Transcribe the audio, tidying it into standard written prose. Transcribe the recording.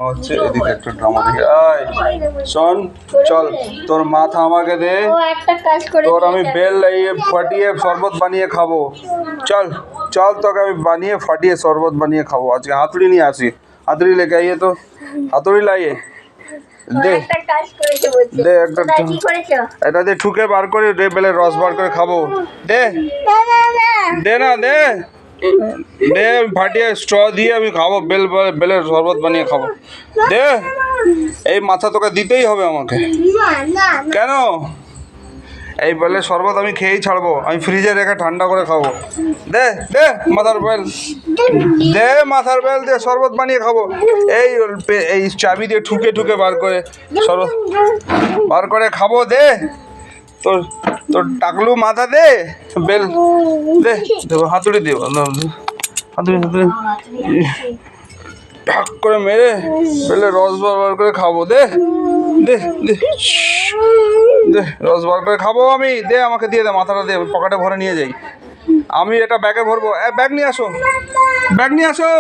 হচ্ছে এদিকে একটা ড্রামা দেখি। আয় শোন, চল তোর মাথা আমাকে দে, তোর আমি বেল লাগিয়ে ফাটিয়ে শরবত বানিয়ে খাবো। চল চল, তোকে আমি বানিয়ে ফাটিয়ে শরবত বানিয়ে খাবো। আজকে হাতুড়ি নিয়ে আসি, হাতুড়ি লেগে আইয়ে তো, হাতুড়ি লাগিয়ে দে দে একটা, এটা দিয়ে ঠুকে বার করে দে, বেলের রস বার করে খাবো। দে দে না দে দে, ফাটিয়ে স্ট্র দিয়ে আমি খাবো, বেলের শরবত বানিয়ে খাবো। দে, এই মাথা তোকে দিতেই হবে আমাকে। কেন? এই বেলের শরবত আমি খেয়েই ছাড়বো, আমি ফ্রিজে রেখে ঠান্ডা করে খাবো। দে দে মাথার বেল, দে মাথার বেল, দে শরবত বানিয়ে খাবো। এই চাবি দিয়ে ঠুকে ঠুকে বার করে শরবত বার করে খাবো। দে তোর তোর টাকলু মাথা দে, বেল দে, দেবো হাতুড়ি দেবো, হাতুড়ি হাতুড়ি ঢাক করে মেরে বেলে রস বার করে খাবো। দে দে দে দে, রস বার করে খাবো আমি। দে আমাকে দিয়ে দে, মাথাটা দে, পকেটে ভরে নিয়ে যাই। আমি এটা ব্যাগে ভরবো। ব্যাগ নিয়ে আসো, ব্যাগ নিয়ে আসো।